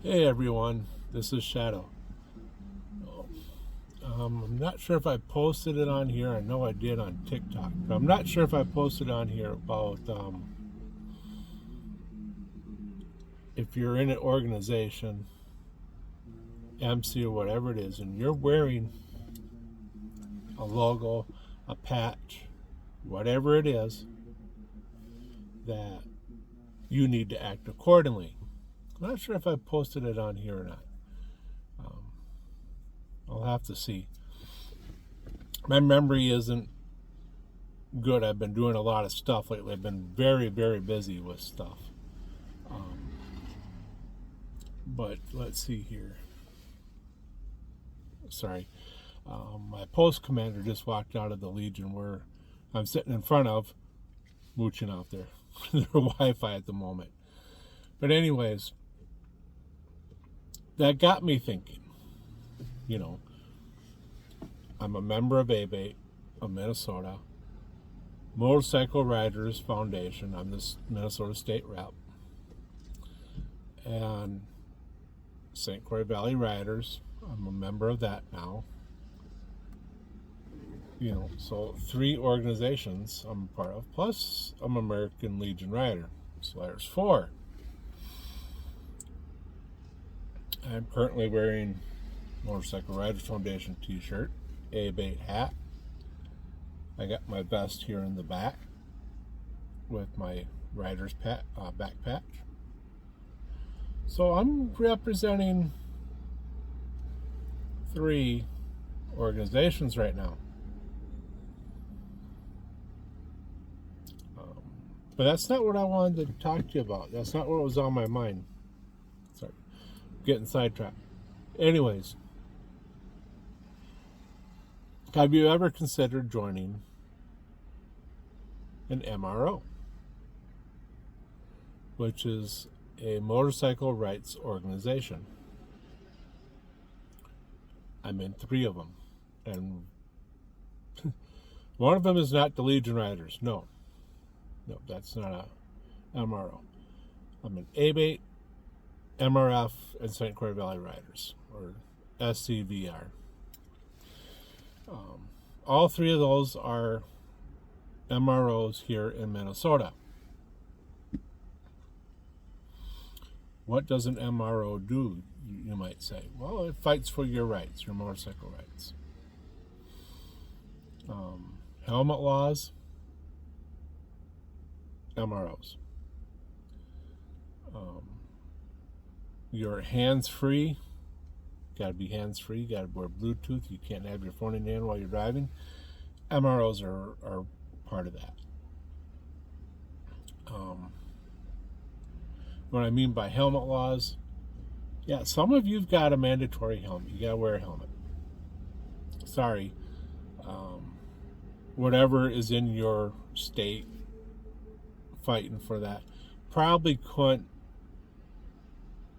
Hey everyone, this is Shadow. I'm not sure if I posted it on here. I know I did on TikTok, but I'm not sure if I posted on here about if you're in an organization, MC or whatever it is, and you're wearing a logo, a patch, whatever it is, that you need to act accordingly. I'm not sure if I posted it on here or not. Um, I'll have to see. My memory isn't good. I've been doing a lot of stuff lately. I've been very, very busy with stuff. Um, but let's see here. Sorry. My post commander just walked out of the Legion where I'm sitting in front of, mooching out there. Their Wi Fi at the moment. But, anyways, that got me thinking. You know, I'm a member of ABATE of Minnesota, Motorcycle Riders Foundation. I'm this Minnesota State rep. And St. Croix Valley Riders. I'm a member of that now. You know, so 3 organizations I'm a part of, plus I'm American Legion Rider. So there's 4. I'm currently wearing Motorcycle Riders Foundation t-shirt, ABATE hat. I got my vest here in the back with my rider's back patch. So I'm representing 3 organizations right now. But that's not what I wanted to talk to you about. That's not what was on my mind. Sorry, getting sidetracked. Anyways, have you ever considered joining an MRO, which is a motorcycle rights organization? I'm in 3 of them. And one of them is not the Legion Riders. No, that's not a MRO. I'm an ABATE, MRF, and St. Croix Valley Riders, or SCVR. All 3 of those are MROs here in Minnesota. What does an MRO do, you might say? Well, it fights for your rights, your motorcycle rights. Helmet laws, MROs. You're hands-free. Got to be hands-free. Got to wear Bluetooth. You can't have your phone in your hand while you're driving. MROs are part of that. What I mean by helmet laws, yeah, some of you've got a mandatory helmet. You got to wear a helmet. Sorry. Whatever is in your state fighting for that probably couldn't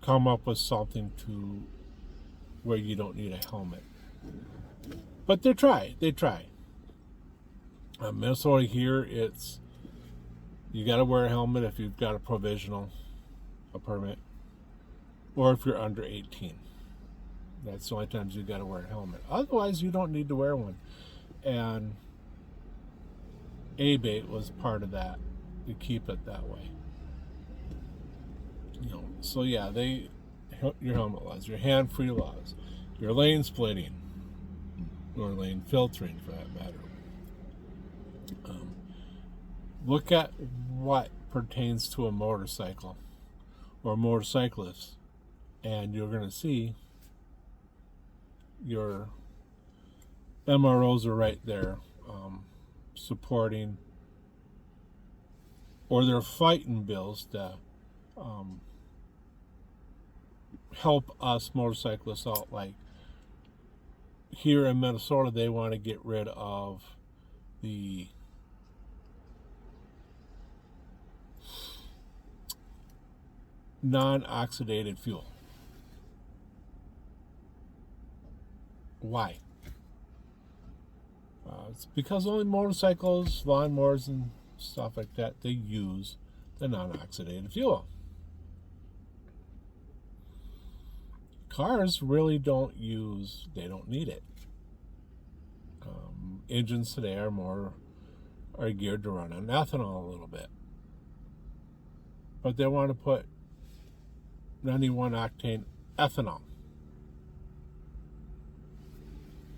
come up with something to where you don't need a helmet. But they try. Minnesota here, it's you got to wear a helmet if you've got a provisional, a permit, or if you're under 18. That's the only times you got to wear a helmet. Otherwise, you don't need to wear one. And ABATE was part of that to keep it that way. You know, so yeah, your helmet laws, your hand-free laws, your lane splitting, or lane filtering for that matter. Look at what pertains to a motorcycle or a motorcyclist, and you're going to see your MROs are right there supporting, or they're fighting bills to help us motorcyclists out. Like here in Minnesota, they want to get rid of the non-oxidated fuel. Why? It's because only motorcycles, lawnmowers, and stuff like that, they use the non-oxidated fuel. cars really don't need it. Engines today are geared to run on ethanol a little bit. But they want to put 91 octane ethanol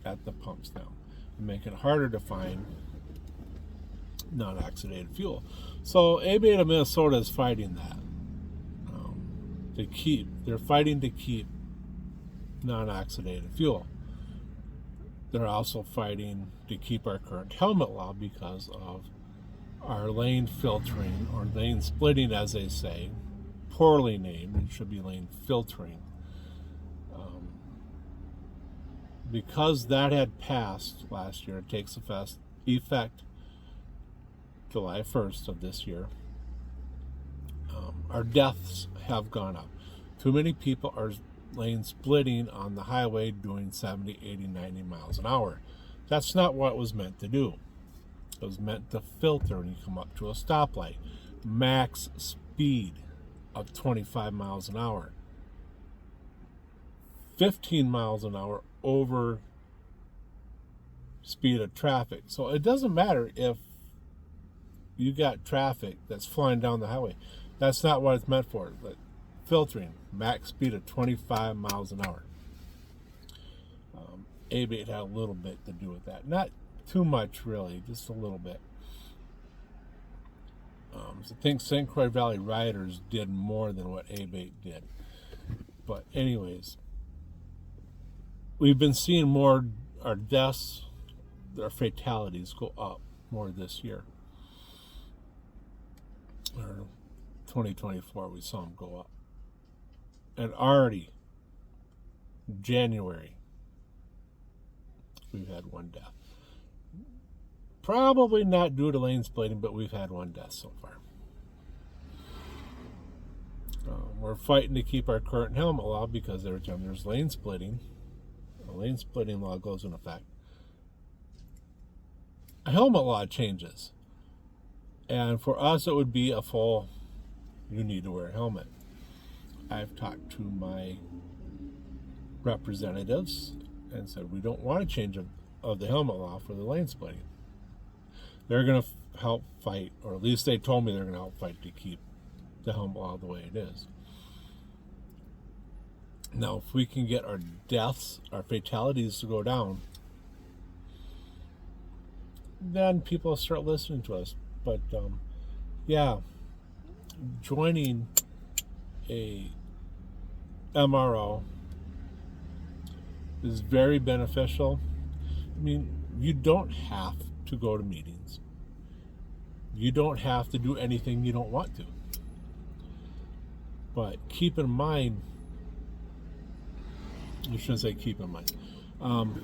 at the pumps now and make it harder to find non-oxidated fuel. So ABATE of Minnesota is fighting that. They're fighting to keep non-oxidated fuel. They're also fighting to keep our current helmet law because of our lane filtering, or lane splitting as they say, poorly named. It should be lane filtering. Because that had passed last year, it takes effect July 1st of this year. Our deaths have gone up. Too many people are lane splitting on the highway doing 70, 80, 90 miles an hour. That's not what it was meant to do. It was meant to filter when you come up to a stoplight. Max speed of 25 miles an hour. 15 miles an hour over speed of traffic. So it doesn't matter if you got traffic that's flying down the highway. That's not what it's meant for. But filtering, max speed of 25 miles an hour. ABATE had a little bit to do with that. Not too much, really, just a little bit. So I think St. Croix Valley Riders did more than what ABATE did. But anyways, we've been seeing more, our deaths, our fatalities go up more this year. Or 2024, we saw them go up. And already, January, we've had one death. Probably not due to lane splitting, but we've had one death so far. We're fighting to keep our current helmet law because every time there's lane splitting, a lane splitting law goes in effect, a helmet law changes. And for us, it would be a full, you need to wear a helmet. I've talked to my representatives and said we don't want a change of the helmet law for the lane splitting. They're going to help fight, or at least they told me they're going to help fight to keep the helmet law the way it is. Now, if we can get our deaths, our fatalities to go down, then people start listening to us. But, yeah, joining a MRO is very beneficial. I mean, you don't have to go to meetings. You don't have to do anything you don't want to. But keep in mind, I shouldn't say keep in mind.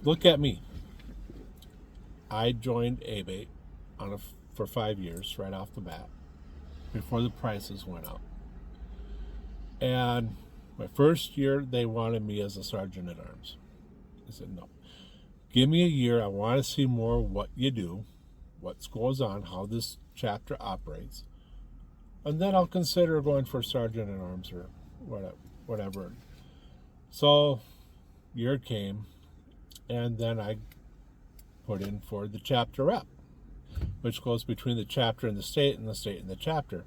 Look at me. I joined ABATE for 5 years right off the bat before the prices went up. And my first year, they wanted me as a sergeant at arms. I said, no. Give me a year. I want to see more what you do, what goes on, how this chapter operates. And then I'll consider going for sergeant at arms or whatever. So, year came, and then I put in for the chapter rep, which goes between the chapter and the state and the chapter.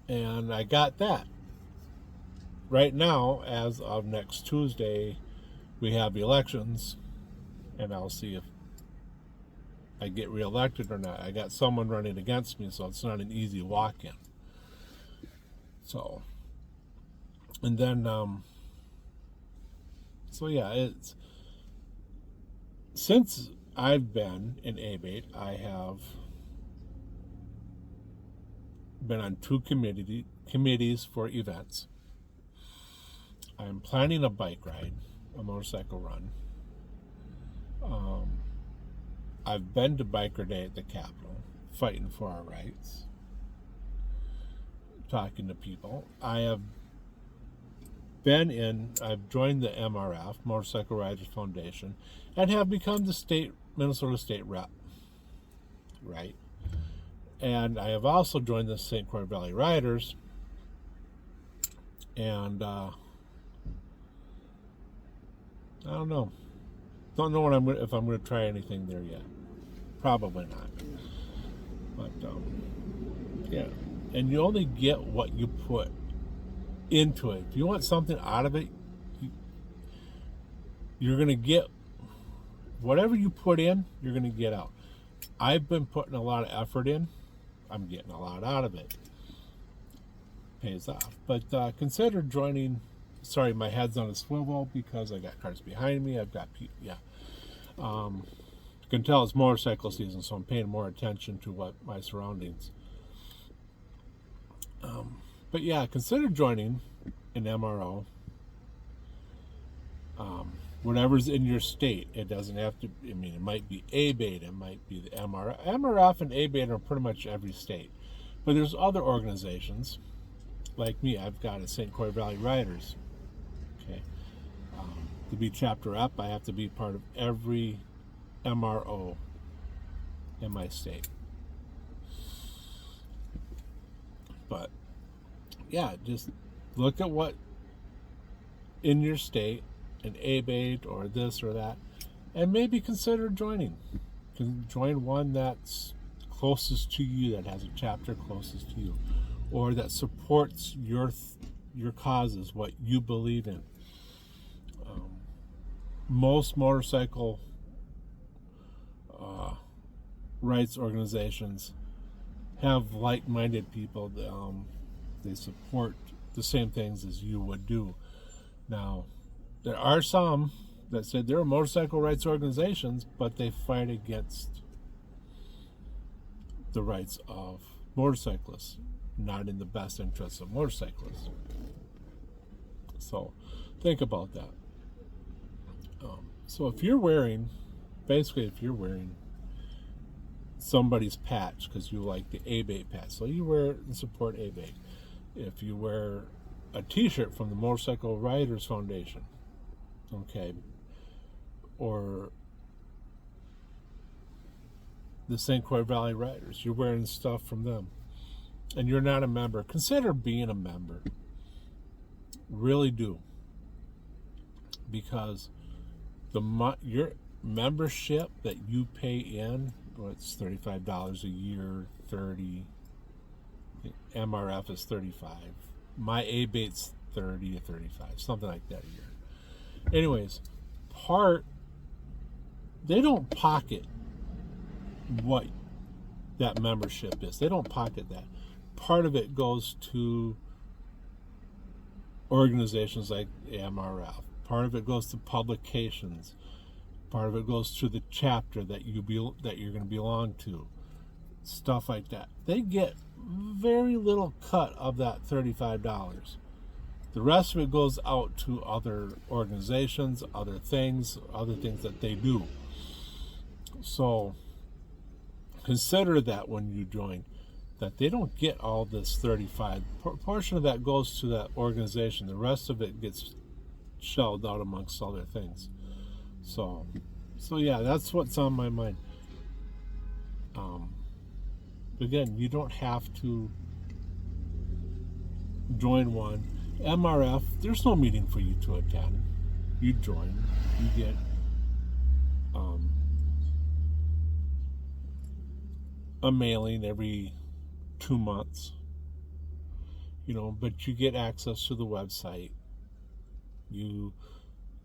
And I got that. Right now, as of next Tuesday, we have elections, and I'll see if I get reelected or not. I got someone running against me, so it's not an easy walk-in. So, and then, so yeah, it's, since I've been in ABATE, I have been on 2 committees for events. I'm planning a bike ride, a motorcycle run. I've been to Biker Day at the Capitol, fighting for our rights, talking to people. I've joined the MRF, Motorcycle Riders Foundation, and have become the Minnesota State Rep, right? And I have also joined the St. Croix Valley Riders And I don't know. Don't know if I'm going to try anything there yet. Probably not. But yeah, and you only get what you put into it. If you want something out of it, you're going to get whatever you put in. You're going to get out. I've been putting a lot of effort in. I'm getting a lot out of it. Pays off. But consider joining. Sorry, my head's on a swivel because I got cars behind me. I've got people. Yeah. You can tell it's motorcycle season, so I'm paying more attention to what my surroundings. But yeah, consider joining an MRO. Whatever's in your state. It doesn't have to. I mean, it might be ABATE. It might be the MRF and ABATE are pretty much every state. But there's other organizations. Like me, I've got a St. Croix Valley Riders. Okay. To be chapter rep, I have to be part of every MRO in my state. But yeah, just look at what in your state, an ABATE or this or that, and maybe consider joining. Join one that's closest to you, that has a chapter closest to you, or that supports your causes, what you believe in. Most motorcycle rights organizations have like-minded people. They support the same things as you would do. Now, there are some that said there are motorcycle rights organizations, but they fight against the rights of motorcyclists, not in the best interests of motorcyclists. So think about that. So if you're wearing somebody's patch because you like the ABATE patch, so you wear it and support ABATE. If you wear a t-shirt from the Motorcycle Riders Foundation, okay, or the St. Croix Valley Riders, you're wearing stuff from them, and you're not a member, consider being a member. Really do. Because your membership that you pay in, it's $35 a year, $30. MRF is $35. My ABATE's $30 or $35, something like that a year. Anyways, they don't pocket what that membership is. They don't pocket that. Part of it goes to organizations like MRF. Part of it goes to publications. Part of it goes to the chapter that you're going to belong to. Stuff like that. They get very little cut of that $35. The rest of it goes out to other organizations, other things that they do. So consider that when you join, that they don't get all this 35. Portion of that goes to that organization. The rest of it gets shelled out amongst other things. So yeah, that's what's on my mind. Again, you don't have to join one. MRF, there's no meeting for you to attend. You join, you get a mailing every 2 months, but you get access to the website. You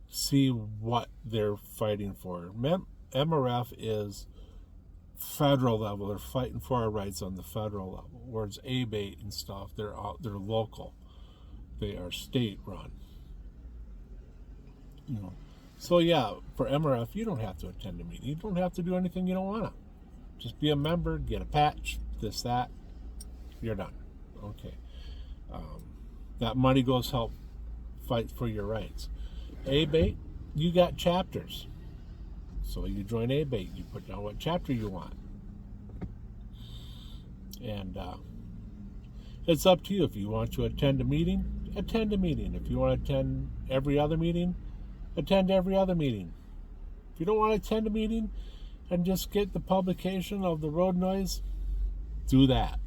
see what they're fighting for. MRF is federal level. They're fighting for our rights on the federal level. Whereas ABATE and stuff, they're local. They are state run. So yeah, for MRF, you don't have to attend a meeting. You don't have to do anything you don't want to. Just be a member, get a patch, this, that. You're done. Okay. That money goes help fight for your rights. ABATE, you got chapters. So you join ABATE, you put down what chapter you want. And it's up to you. If you want to attend a meeting, attend a meeting. If you want to attend every other meeting, attend every other meeting. If you don't want to attend a meeting and just get the publication of the road noise, do that.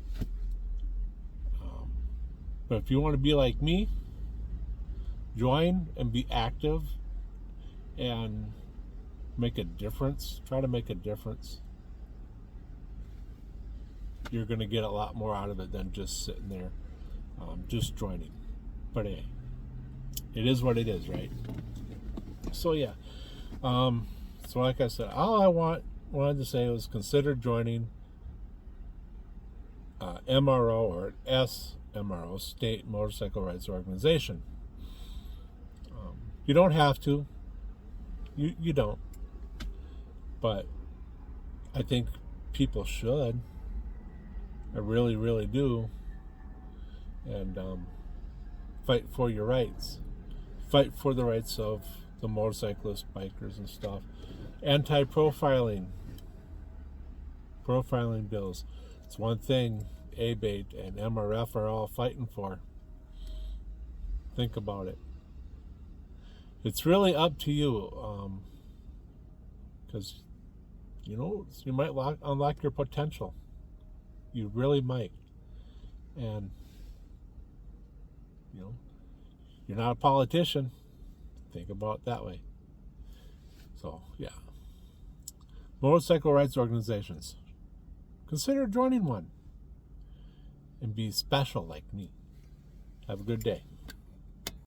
But if you want to be like me Join and be active and make a difference. Try to make a difference. You're going to get a lot more out of it than just sitting there, just joining. But hey, it is what it is, right? So yeah. So like I said, all I wanted to say was consider joining MRO or SMRO, State Motorcycle Rights Organization. You don't have to. You don't. But I think people should. I really, really do. And fight for your rights. Fight for the rights of the motorcyclists, bikers, and stuff. Anti-profiling. Profiling bills. It's one thing ABATE and MRF are all fighting for. Think about it. It's really up to you, because you might unlock your potential. You really might. And you're not a politician. Think about it that way. So yeah, motorcycle rights organizations, consider joining one and be special like me. Have a good day.